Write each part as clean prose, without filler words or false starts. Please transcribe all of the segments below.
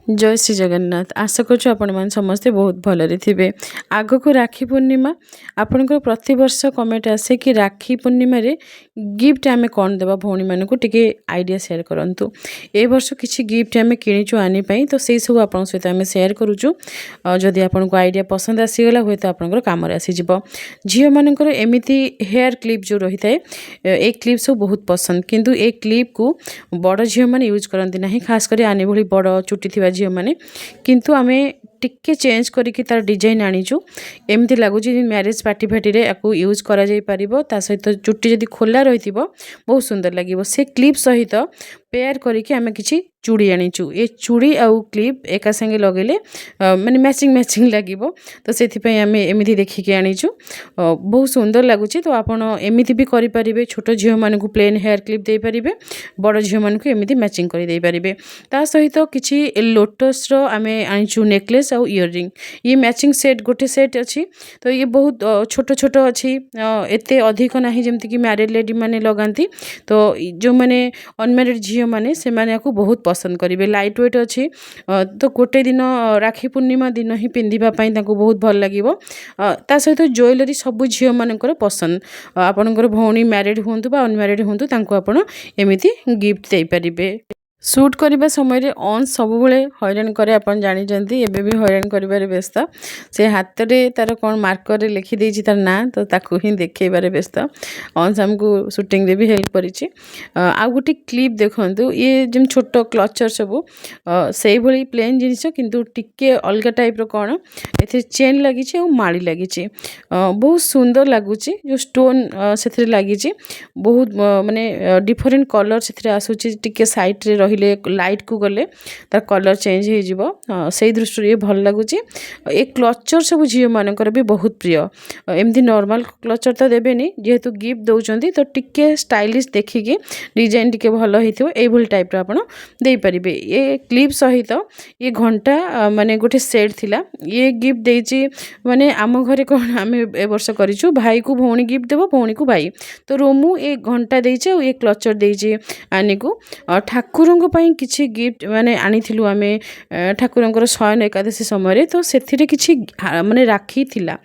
जय श्री जगन्नाथ। आशा करूँ आपण मैंने समस्ते बहुत भलरे थे। आग को राखी पूर्णिमा आपंकर प्रत वर्ष कमेंट आसे कि राखी पूर्णिम गिफ्ट आम कौन देवा भौणी मान को टिके आइडिया शेयर करूँ। ए वर्ष किसी गिफ्ट आम किणीचु आने तो से सब आप सहित आम शेयर करुचु। जदि आपन को आइडिया पसंद आसीगला हुए तो आपंकर कम आसीज। झील मानकर एमती हेयर क्लिप जो रही है ए क्लिप सब बहुत पसंद किंतु ए क्लिप को बड़ झील मैंने यूज करती ना खास कर आने भली बड़ चुटी थी झील मैंने किंतु आमे टिके चेंज करिकी तार डिजाइन आनीचु। एमती लगुच मैरिज पार्टी फाटी आपको यूज करा जाई परिबो। ता सहित चुट्टी जदि खोला रही बहुत सुंदर लगे से क्लिप सहित पेयर करिकी आमे किछि चूड़ी आनीचु। ए चूड़ी आउ क्लिप एका संगे लगेले माने मैचिंग मैचिंग लगिबो तो सेथिपई आमे एमिति देखिकी आनीचु। बहुत सुंदर लगुच। तो आपण एमिति भी करि परिबे। छोट झियो मान को प्लेन हेयर क्लिप दे परिबे, बड़ झियो मान को एमिति मैचिंग करि दे परिबे। ता सहित किछि लोटस रो आमे आनीचु नेकलेस आउ इयररिंग। ये मैचिंग सेट गोटे सेट अच्छी तो ये बहुत छोट छोट अच्छी एते अधिक नाही जेमति कि मैरिड लेडी माने लगांती। तो जो माने अनमैरिड झियो माने से माने को बहुत पसंद करेंगे। लाइट वेट अच्छी तो गोटे दिन राखी पूर्णिमा दिन ही पिंधिबा पई ताको बहुत भल लागिवो। ता सहित ज्वेलरी सब झियो मानकर पसंद। आपनकर भौणी मैरिड हुंतु बा अनमैरिड हुंतु तांको आपण एमिति गिफ्ट दे परिबे। सुट करने समय ऑन सब हैरान करे आपन जानी जानती एबे भी हैरान करिबारे व्यस्त। से हाथ रे तार कौन मार्कर रे लिखि देछि तार ना तो ताकू ही देखैबारे व्यस्त। ऑन हमको शूटिंग रे भी हेल्प करिछि। आ गुटी क्लिप देखंतु ये जेम छोटो क्लचर सब सेही भली प्लेन जिनिस किंतु टिके अलगा टाइप रो कोन एथे चेन लागिछि और माळी लागिछि। बहुत सुंदर लागुछि। जो स्टोन सेथरे लागिछि बहुत माने डिफरेंट कलर सेथरे आसुछि। टिके साइड रे लाइट को गले तार कलर चेंज हो जिवो। से दृष्टि ये भल लगुच। ए क्लचर सब झील मानकर भी बहुत प्रिय। एमती नॉर्मल क्लचर तो देबेनी जेहेतु गिफ्ट दउचंती तो टिके स्टाइलिश देखिकी डिजाइन टिके भल होइथिबो एई भल टाइप रो आपण देई परिबे। ये क्लिप सहित ये घंटा माने गोटे सेट थिला ये गिफ्ट देइची माने आम घरे कोन आमे ए वर्ष करिछु भाई को भौणी गिफ्ट देबो भौणी को भाई तो रोमु ए घंटा देइचे और ये क्लचर देइची आनी को ठाकुर किसी गिफ्ट माने आनीथिलु आमे ठाकुरंकर शयन एकादशी समय तो सेथिरे किछि माने राखी थिला।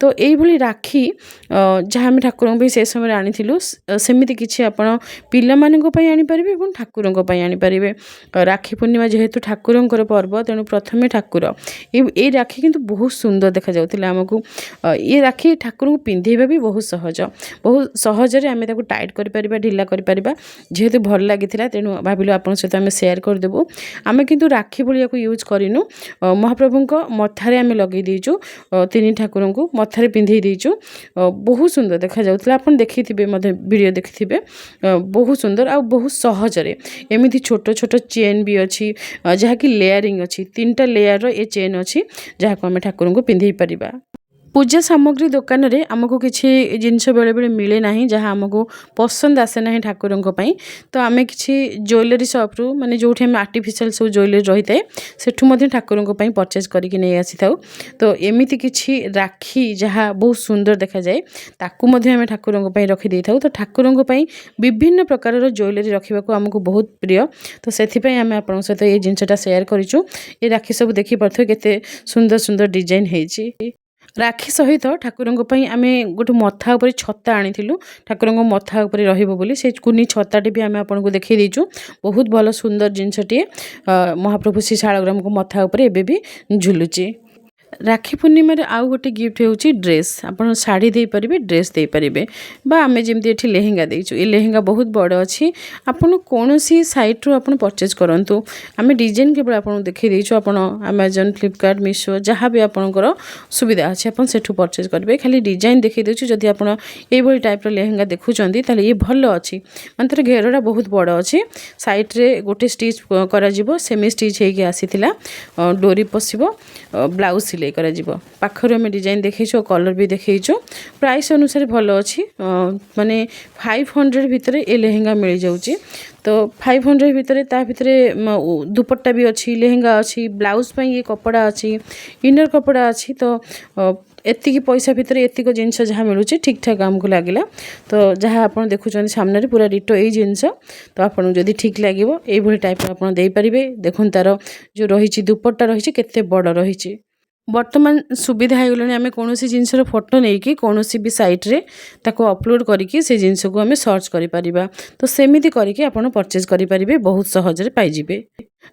तो एई भली राखी जहाँ आमे ठाकुरंक पे से समय आनीथिलु सेमिति किछि आपण पिला मानक पई आनी परिबे एवं ठाकुरंक पई आनी परिबे। राखी पूर्णिमा जेहेतु ठाकुरंकर पर्व तेणु प्रथमे ठाकुर ए राखी किंतु बहुत सुंदर देखा जाउतिला हमकु। ये राखी ठाकुरंक पिंधेबा भी बहुत सहजरे आमे ताकू टाइट करि परिबा ढिला करि परिबा जेहेतु भल लागिथिला तेणु भाबिलु आपण सहित आम शेयर करदेबू। आम किंतु राखी भाया को यूज करूँ महाप्रभु मथारे आम लगे देचु तीन ठाकुर को मथारे पिंधे देचु। बहुत सुंदर देखा जाउतला आपण देखिथिबे मधे वीडियो देखिथिबे बहुत सुंदर आ बहुत सहजरे एमिति छोट छोट चेन भी अच्छी जहाँकि लेयरिंग अच्छी तीनटा लेयर रो ए चेन अच्छी जहाँ को आम ठाकुर को पिंधे परिबा। पूजा सामग्री दुकान रे आमको किसी जिनस बेले बेले मिले ना जहाँ आमको पसंद आसे ना ठाकुरों तो आम कि ज्वेलरी शॉप रु माने जो आर्टिफिशियल सब ज्वेलरी रही है सेठू ठाकुरों परचेज करके नहीं आसी था। तो एमती किसी राखी जहाँ बहुत सुंदर देखा जाए ताकू आम ठाकुरों रखी था। तो ठाकुरों विभिन्न प्रकार ज्वेलरी रखा आमको बहुत प्रिय तो से आम आप सहित ये जिनटा शेयर करूँ। ये राखी सब देखी पारे केते सुंदर सुंदर डिजाइन है। राखी सहित ठाकुरों आम गोटे मथा उपर छता आनीलु ठाकुरों मथा उपर रही से कुनी छताटी भी आम आपको देखी देचु। बहुत भल सुंदर जिनसटे महाप्रभु श्री शालग्राम को मथा उपर एबे भी झुलुची। राखी पूर्णिम आउ गोटे गिफ्ट होउची ड्रेस आप शाढ़ी दे पारे ड्रेस दे पारे बा आम जमी ये लेहेंगा देचु। ये लेहेंगा बहुत बड़ अच्छी आपन कौन सी साइट रू आप परचेज करूँ। आम डिजाइन केवल आपको देखी देचु आप अमेजन फ्लिपकार्ट मीशो जहाँ भी आपंकर सुविधा अच्छे आप सेठू परचेज करेंगे। खाली डिजाइन देखी देचु जदि आप ये टाइप लेहेंगा देखुंत ये भल अच्छी मान तर घेरटा बहुत बड़ अच्छी साइड्रे गोटे स्टिच कर सेमी स्टिच होगी आसी डोरी पशिब ब्लाउज सिलाई पाखर आम डिजाइन देखो कलर भी देखो प्राइस अनुसार भल अच्छी माने 500 भितर ये लेहेंगा मिल जाऊँगी। तो 500 भितर ता भितर दुपट्टा भी अच्छी लेहेंगा अच्छी ब्लाउज ये कपड़ा अच्छी इनर कपड़ा अच्छी। तो एतिकी पैसा भितर एतिक जिनस जहाँ मिलूँ ठीक ठाक आमको लगिला तो जहाँ आप देखुं सामने पूरा डिटो यही जिनस तो आपको जदि ठीक लगे ये टाइप आप देखुन तार जो रही दुपट्टा रही केते बड़ रही बर्तमान सुविधा हो गलानी आम कौन जिनसर फोटो नहीं कि कौन भी सैट्रे ताको अपलोड करके से जिनस को आम सर्च करा तो सेमती करके आप परचेज करेंगे बहुत सहजरे पाइबे।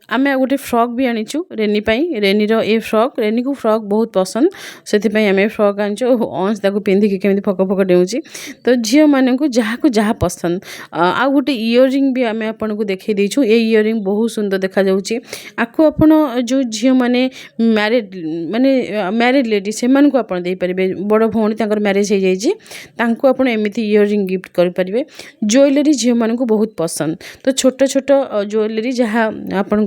आम गोटे फ्रॉक भी आनीचु रेनी रेनी ए फ्रॉक रेनी को फ्रॉक बहुत पसंद से आम फ्रॉक आनीचु अंश ताको पिंधिकी केमी फक फक डेउची तो झील मानक जहाँ को जहाँ पसंद आ गोटे इयरिंग भी आम आपको देखई देचु ये इयरिंग बहुत सुंदर देखा जाउची आपको आपण जो झील माने मैरिड माने मैरिड लेडी से आप दे पारे बड़ भौणी तांकर मैरिज हो जाइए तांको आपण एमिति इयरिंग गिफ्ट कर पारे ज्वेलरी झील मानक बहुत पसंद तो छोट छोट ज्वेलरी जहाँ आपण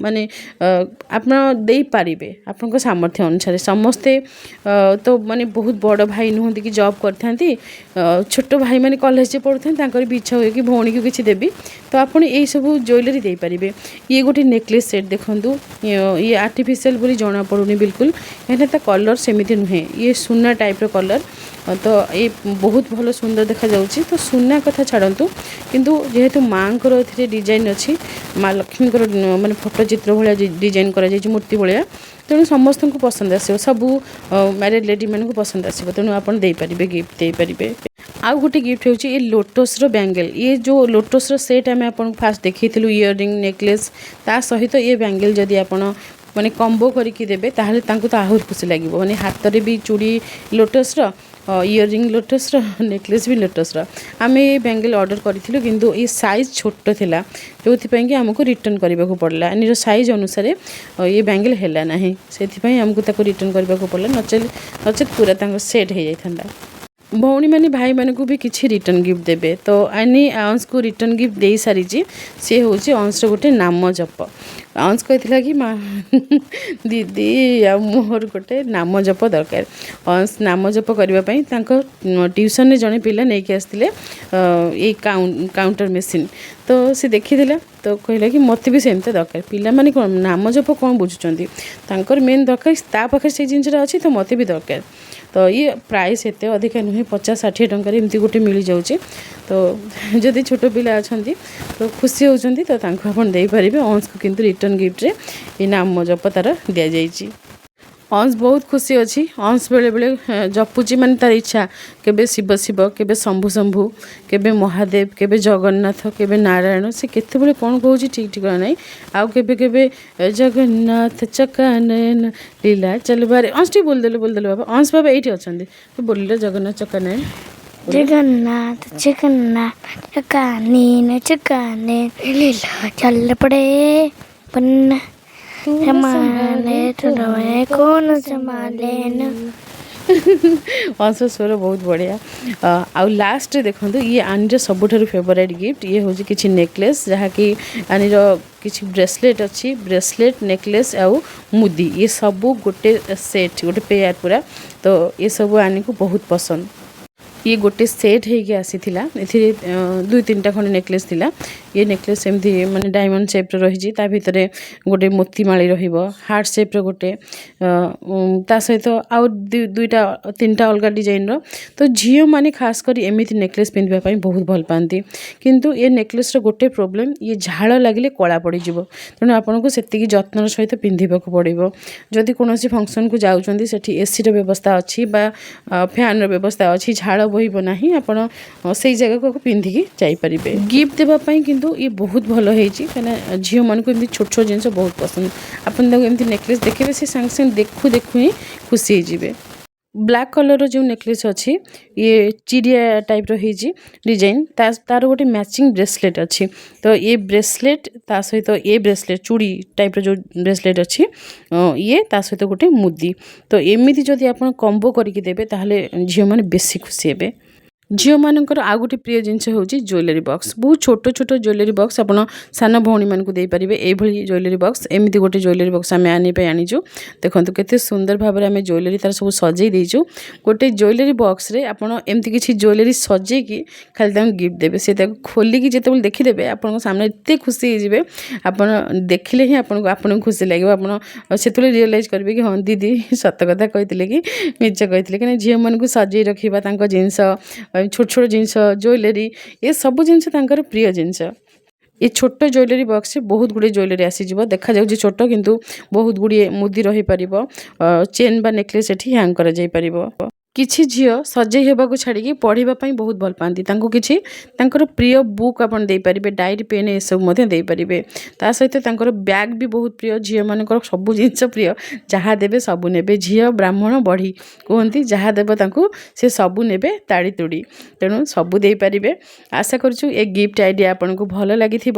माने आप दे पारे आपण सामर्थ्य अनुसार समस्ते तो माने बहुत बड़ भाई नुहति कि जॉब करथांती छोट भाई माने कॉलेज पढ़ुथांती भी इच्छा हुए कि भौणी को किसी देवी तो आपण यही सब ज्वेलरी दे पारे ये गोटे नेकलेस सेट देखंतु ये आर्टिफिशियल बोली जना पड़ुनी बिल्कुल कहीं कलर सेमिति नुहे ये सुना टाइप कलर तो ये बहुत भल सुंदर देखा जाउची तो सुना कथा छाड़तु किंतु जेहेतु माँ को डिजाइन अच्छी माँ लक्ष्मी माने फोटो चित्र भाया डिजाइन करा मूर्ति भाया तेणु समस्त को पसंद आसो सबू मैरिड लेडी मान को पसंद आसो तेणु आप पारे गिफ्ट दे पारे। आउ गोटे गिफ्ट होची ये लोटस रो बैंगल ये जो लोटस रो सेट आम आपको फास्ट देखी इयरिंग नेकलेस ता सहित ये बैंगल जदि आप माने कॉम्बो करके देबे ताहले तांको तो आहुर खुशी लगे माने हाथ रे भी चूड़ी लोटस रो इयरिंग लोटस रो नेकलेस भी लोटस रो आम ये बैंगल ऑर्डर करूँ किंतु ये साइज छोट थिला जो कि आमको रिटर्न करने को पड़ला निज साइज अनुसार ये बैंगल है ना से आमको रिटर्न करने को पड़ला नचेत पूरा सेट हो जाता भौणी माने भाई मान को भी किसी रिटर्न गिफ्ट देबे तो आनी अंश को रिटर्न गिफ्ट दे सारी सी हूँ अंश गोटे नाम जप अंश कहला कि माँ दीदी आ मोर गोटे नाम जप दरकार अंश नाम जप करने ट्यूशन में जड़े पिला नहीं कि आसते ये काउंटर मेसीन तो सी देखी तो कहला कि मत भी सेमती दरकार पिला माने कौन नाम जप कौन बुझुंट मेन दरकार ता पाखे से जिनसा अच्छी तो मत भी दरकार तो ये प्राइस एत अधिका नुहे 50-60 टंकार एमती गोटे मिल जाऊँगी तो जदि छोट पिला अच्छा तो खुशी होती तो आप दे पारे अंश को किंतु रिटर्न गिफ्ट रे ये नाम जप तार दि जाइए अंश बहुत खुशी अच्छी अंश बेले बेले जपुची माने तार इच्छा केबे शिव शिव केबे शंभु शंभु केबे महादेव केबे जगन्नाथ केबे नारायण से केते बेले कौन कहूँ ठीक ठिकाना नहीं आउ केबे केबे जगन्नाथ चकानयन लीला चलबारे अंश टी बोल देले बाबा अंश बाबा एठी अछंदी तो बोलिले जगन्नाथ चकानयन जगन्नाथ जगन्नाथ चकानयन चकानयन लीला चल पड़े पन्ना संभाले तो रोए कौन संभाले न अंश स्वर बहुत बढ़िया आउ लास्ट देखो ये आनीर सबुठ फेवरेट गिफ्ट ये हूँ किसी नेकलेस जहाँ कि आनीर किसी ब्रेसलेट अच्छी ब्रेसलेट नेकलेस आउ मुदी ये सबू गोटे सेट गोटे पेयर पूरा तो ये सब आनी को बहुत पसंद ये गोटे सेट होगी आसीथिला एथिरे 2-3टा खंड नेकलेस थिला ये नेकलेस एमती माने डायमंड शेप रही भितर गोटे मोतीमाली रहिबो हार्ट शेप गोटे ता सहित आउ 2-3टा अलग डिजाइन रो तो झील माने खास कर एमती नेकलेस पिंधिबा पई बहुत भल पाती किंतु ये नेकलेस रो गोटे प्रोब्लेम ये झाड़ लगिले कला पड़ जिवो तेणु आपनको सेतिकी जत्नर सहित पिंधिबा को पड़िबो जदि कोनोसी फंक्शन को जाउचंदी सेठी एसी रो व्यवस्था अछि बा फैन रो व्यवस्था अछि झाड़ बोहिबो नाही आपण से जगह को पिंधिकी जाई परिबे गिफ्ट देबा पई किंतु ये बहुत भल होईची कना झियो मन को एमती छोट छोट जिंस बहुत पसंद आपण देखो एमती नेकलेस देखिबे से संग संग देखु देखु ही खुशी जिवे ब्लैक कलर जो नेकलेस अच्छी ये चिड़िया टाइप रही डिजाइन तार गोटे मैचिंग ब्रेसलेट अच्छी तो ये ब्रेसलेट ता सहित ये ब्रेसलेट चूड़ी टाइप जो ब्रेसलेट अच्छी ये ता सहित गोटे मुदी तो एमती जदि आप कॉम्बो करके देबे ताहले झियो माने बेसी खुशी हेबे। ଝିଅମାନଙ୍କର ଆଉ ଗୋଟେ ପ୍ରିୟ ଜିନିଷ ହେଉଛି ଜୁଏଲାରୀ ବକ୍ସ। ବହୁତ ଛୋଟ ଛୋଟ ଜୁଏଲାରୀ ବକ୍ସ ଆପଣ ସାନ ଭଉଣୀମାନଙ୍କୁ ଦେଇପାରିବେ। ଏଇଭଳି ଜୁଏଲାରୀ ବକ୍ସ, ଏମିତି ଗୋଟେ ଜୁଏଲାରୀ ବକ୍ସ ଆମେ ଆଣିବା ପାଇଁ ଆଣିଛୁ। ଦେଖନ୍ତୁ କେତେ ସୁନ୍ଦର ଭାବରେ ଆମେ ଜୁଏଲାରୀ ତାର ସବୁ ସଜେଇ ଦେଇଛୁ। ଗୋଟେ ଜୁଏଲାରୀ ବକ୍ସରେ ଆପଣ ଏମିତି କିଛି ଜୁଏଲାରୀ ସଜେଇକି ଖାଲି ତାଙ୍କୁ ଗିଫ୍ଟ ଦେବେ। ସେ ତାକୁ ଖୋଲିକି ଯେତେବେଳେ ଦେଖିଦେବେ ଆପଣଙ୍କ ସାମ୍ନାରେ ଏତେ ଖୁସି ହେଇଯିବେ, ଆପଣ ଦେଖିଲେ ହିଁ ଆପଣଙ୍କୁ ଖୁସି ଲାଗିବ। ଆପଣ ସେତେବେଳେ ରିଅଲାଇଜ୍ କରିବେ କି ହଁ ଦିଦି ସତ କଥା କହିଥିଲେ କି ମିଛ କହିଥିଲେ। କାହିଁକିନା ଝିଅମାନଙ୍କୁ ସଜେଇ ରଖିବା, ତାଙ୍କ ଜିନିଷ ଛୋଟ ଛୋଟ ଜିନିଷ ଜୁଏଲାରୀ ଏସବୁ ଜିନିଷ ତାଙ୍କର ପ୍ରିୟ ଜିନିଷ। ଏ ଛୋଟ ଜୁଏଲାରୀ ବକ୍ସରେ ବହୁତ ଗୁଡ଼ିଏ ଜୁଏଲାରୀ ଆସିଯିବ। ଦେଖାଯାଉଛି ଛୋଟ କିନ୍ତୁ ବହୁତ ଗୁଡ଼ିଏ ମୁଦି ରହିପାରିବ। ଚେନ୍ ବା ନେକଲେସ୍ ଏଠି ହ୍ୟାଙ୍ଗ କରାଯାଇପାରିବ। କିଛି ଝିଅ ସଜେଇ ହେବାକୁ ଛାଡ଼ିକି ପଢ଼ିବା ପାଇଁ ବହୁତ ଭଲ ପାଆନ୍ତି। ତାଙ୍କୁ କିଛି ତାଙ୍କର ପ୍ରିୟ ବୁକ୍ ଆପଣ ଦେଇପାରିବେ, ଡାଏରୀ ପେନ୍ ଏସବୁ ମଧ୍ୟ ଦେଇପାରିବେ। ତା ସହିତ ତାଙ୍କର ବ୍ୟାଗ୍ ବି ବହୁତ ପ୍ରିୟ। ଝିଅମାନଙ୍କର ସବୁ ଜିନିଷ ପ୍ରିୟ, ଯାହା ଦେବେ ସବୁ ନେବେ। ଝିଅ ବ୍ରାହ୍ମଣ ବଢ଼ି କୁହନ୍ତି, ଯାହା ଦେବ ତାଙ୍କୁ ସେ ସବୁ ନେବେ ତାଡ଼ି ତୁଡ଼ି। ତେଣୁ ସବୁ ଦେଇପାରିବେ। ଆଶା କରୁଛୁ ଏ ଗିଫ୍ଟ ଆଇଡ଼ିଆ ଆପଣଙ୍କୁ ଭଲ ଲାଗିଥିବ।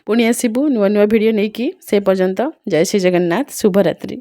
ପୁଣି ଆସିବୁ ନୂଆ ନୂଆ ଭିଡ଼ିଓ ନେଇକି। ସେ ପର୍ଯ୍ୟନ୍ତ ଜୟ ଶ୍ରୀ ଜଗନ୍ନାଥ, ଶୁଭରାତ୍ରି।